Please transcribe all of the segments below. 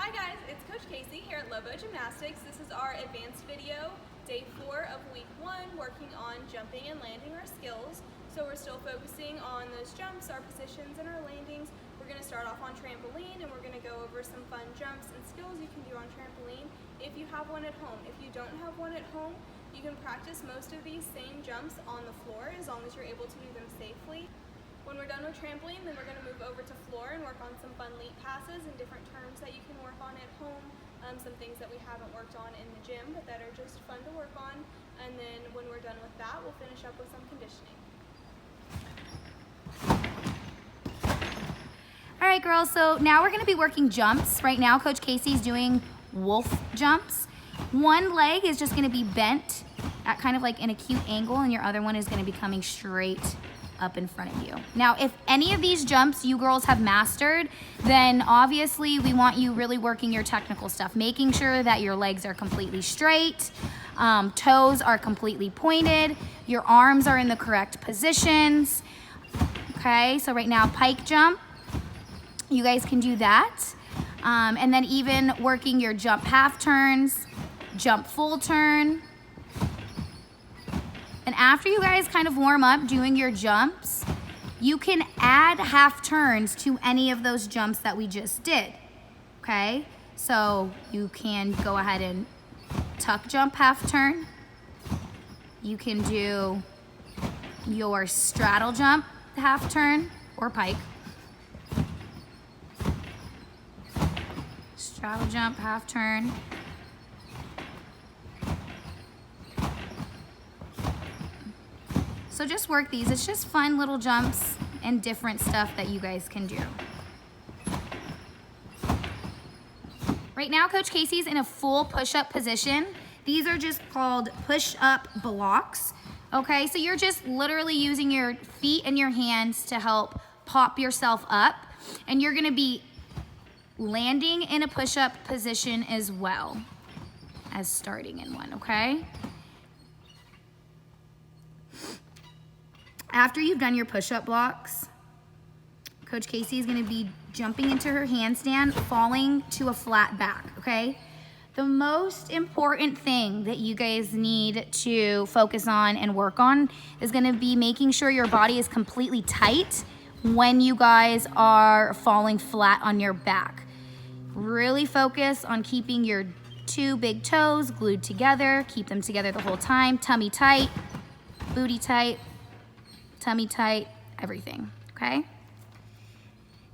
Hi guys, it's Coach Casey here at Lobo Gymnastics. This is our advanced video, day 4 of week 1, working on jumping and landing our skills. So we're still focusing on those jumps, our positions, and our landings. We're going to start off on trampoline and we're going to go over some fun jumps and skills you can do on trampoline if you have one at home. If you don't have one at home, you can practice most of these same jumps on the floor as long as you're able to do them safely. When we're done with trampoline, then we're going to move over to floor and work on some fun leap passes and different terms that you can work on at home, some things that we haven't worked on in the gym but that are just fun to work on. And then when we're done with that, we'll finish up with some conditioning. All right, girls, so now we're going to be working jumps. Right now, Coach Casey's doing wolf jumps. One leg is just going to be bent at kind of like an acute angle, and your other one is going to be coming straight up in front of you. Now, if any of these jumps you girls have mastered, then obviously we want you really working your technical stuff, making sure that your legs are completely straight, toes are completely pointed, your arms are in the correct positions. Okay, so right now, pike jump, you guys can do that. And then even working your jump half turns, jump full turn. And after you guys kind of warm up doing your jumps, you can add half turns to any of those jumps that we just did, okay? So you can go ahead and tuck jump half turn. You can do your straddle jump half turn or pike. Straddle jump half turn. So just work these. It's just fun little jumps and different stuff that you guys can do. Right now, Coach Casey's in a full push-up position. These are just called push-up blocks. Okay, so you're just literally using your feet and your hands to help pop yourself up. And you're gonna be landing in a push-up position as well as starting in one, okay? After you've done your push-up blocks, Coach Casey is going to be jumping into her handstand, falling to a flat back, okay? The most important thing that you guys need to focus on and work on is going to be making sure your body is completely tight when you guys are falling flat on your back. Really focus on keeping your two big toes glued together. Keep them together the whole time. Tummy tight, booty tight, tummy tight, everything, okay?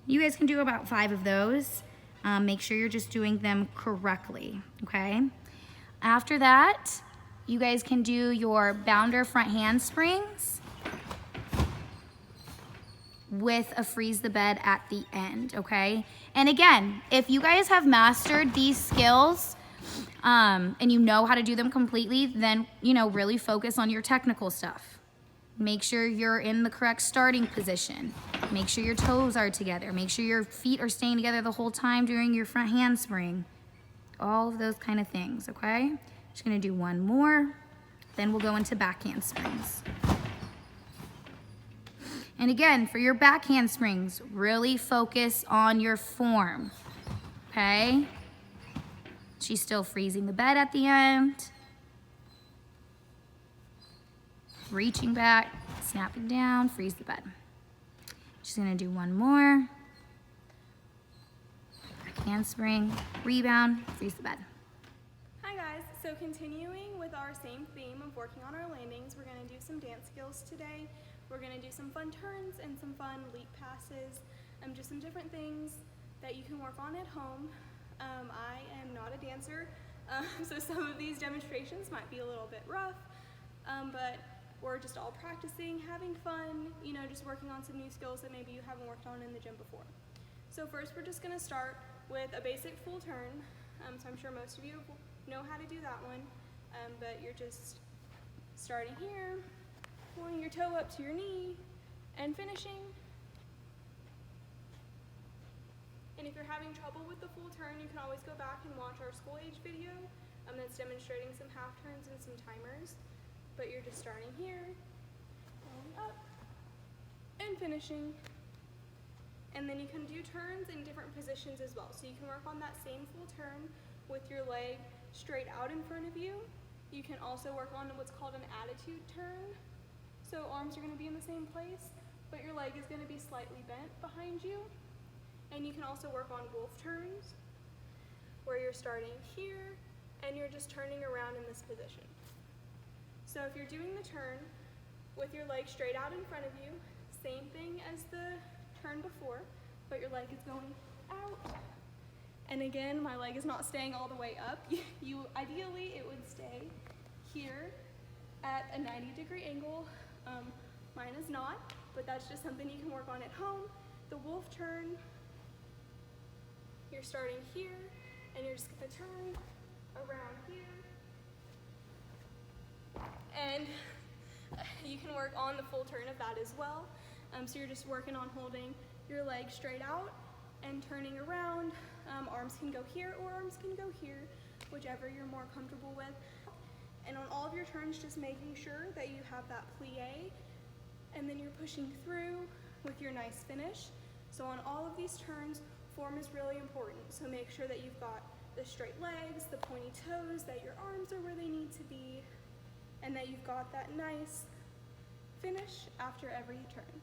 You guys can do about 5 of those. Make sure you're just doing them correctly, okay? After that, you guys can do your bounder front handsprings with a freeze the bed at the end, okay? And again, if you guys have mastered these skills and you know how to do them completely, then, really focus on your technical stuff. Make sure you're in the correct starting position. Make sure your toes are together. Make sure your feet are staying together the whole time during your front handspring. All of those kind of things, okay? Just gonna do one more, then we'll go into back handsprings. And again, for your back handsprings, really focus on your form, okay? She's still freezing the bed at the end. Reaching back, snapping down, freeze the bed. Just gonna do one more. Back handspring, rebound, freeze the bed. Hi guys, so continuing with our same theme of working on our landings, we're gonna do some dance skills today. We're gonna do some fun turns and some fun leap passes, just some different things that you can work on at home. I am not a dancer, so some of these demonstrations might be a little bit rough, but we're just all practicing, having fun, just working on some new skills that maybe you haven't worked on in the gym before. So first we're just gonna start with a basic full turn. So I'm sure most of you know how to do that one, but you're just starting here, pulling your toe up to your knee, and finishing. And if you're having trouble with the full turn, you can always go back and watch our school age video that's demonstrating some half turns and some timers. But you're just starting here, going up, and finishing, And then you can do turns in different positions as well. So you can work on that same full turn with your leg straight out in front of you. You can also work on what's called an attitude turn. So arms are gonna be in the same place, but your leg is gonna be slightly bent behind you. And you can also work on wolf turns, where you're starting here, and you're just turning around in this position. So if you're doing the turn with your leg straight out in front of you, same thing as the turn before, but your leg is going out. And again, my leg is not staying all the way up. Ideally, it would stay here at a 90-degree angle. Mine is not, but that's just something you can work on at home. The wolf turn, you're starting here, and you're just gonna turn around here. And you can work on the full turn of that as well. So you're just working on holding your leg straight out and turning around. Arms can go here or arms can go here, whichever you're more comfortable with. And on all of your turns, just making sure that you have that plie, and then you're pushing through with your nice finish. So on all of these turns, form is really important. So make sure that you've got the straight legs, the pointy toes, that your arms are where they need to be, and that you've got that nice finish after every turn.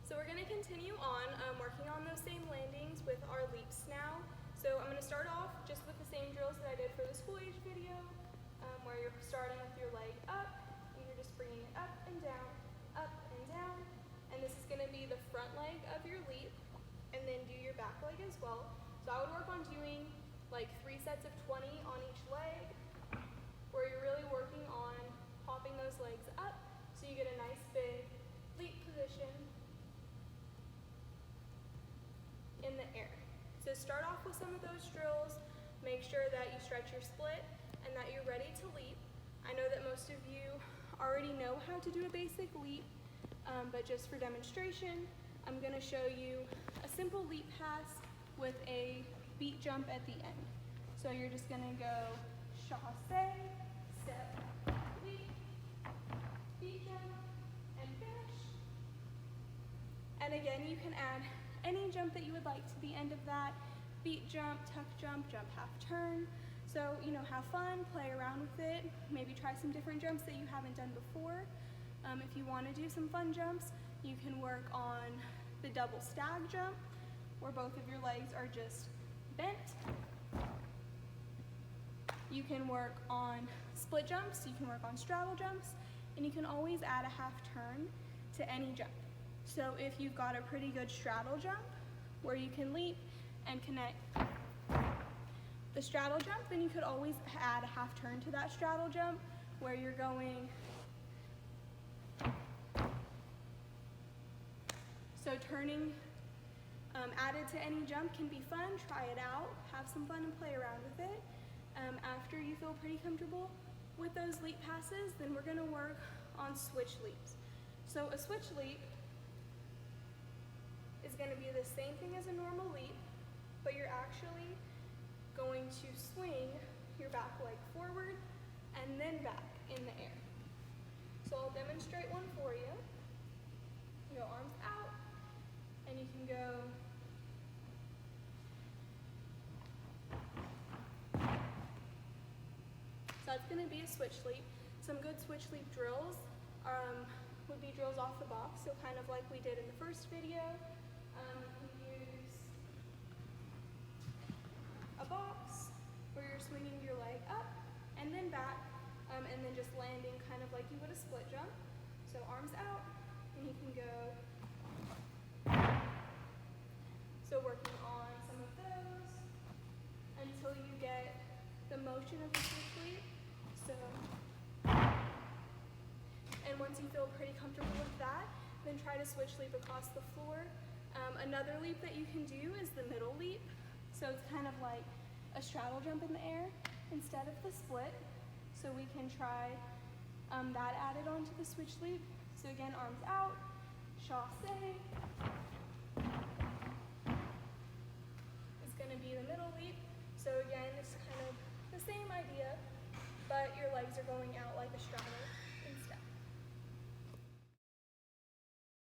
So we're gonna continue on working on those same landings with our leaps now. So I'm gonna start off just with the same drills that I did for the school age video, where you're starting with your leg up, and you're just bringing it up and down, and this is gonna be the front leg of your leap, and then do your back leg as well. So I would work on doing like 3 sets of 20 on each leg, where you're really working on hopping those legs up, so you get a nice big leap position in the air. So start off with some of those drills, make sure that you stretch your split and that you're ready to leap. I know that most of you already know how to do a basic leap, but just for demonstration, I'm gonna show you a simple leap pass with a beat jump at the end. So you're just gonna go chassé, step, leap, beat jump, and finish. And again, you can add any jump that you would like to the end of that. Beat jump, tuck jump, jump half turn. So, have fun, play around with it. Maybe try some different jumps that you haven't done before. If you want to do some fun jumps, you can work on the double stag jump, where both of your legs are just bent. You can work on split jumps, you can work on straddle jumps, and you can always add a half turn to any jump. So if you've got a pretty good straddle jump where you can leap and connect the straddle jump, then you could always add a half turn to that straddle jump where you're going. So turning added to any jump can be fun. Try it out, have some fun and play around with it. After you feel pretty comfortable with those leap passes, then we're gonna work on switch leaps. So a switch leap is going to be the same thing as a normal leap, but you're actually going to swing your back leg forward and then back in the air. So I'll demonstrate one for you. You go arms out, and you can go so that's going to be a switch leap. Some good switch leap drills would be drills off the box, so kind of like we did in the first video. You can use a box where you're swinging your leg up and then back, and then just landing kind of like you would a split jump. So arms out, and you can go. So working on some of those until you get the motion of the switch leap. So, and once you feel pretty comfortable with that, then try to switch leap across the floor. Another leap that you can do is the middle leap. So it's kind of like a straddle jump in the air instead of the split. So we can try that added onto the switch leap. So again, arms out, chassé. It's going to be the middle leap. So again, it's kind of the same idea, but your legs are going out like a straddle.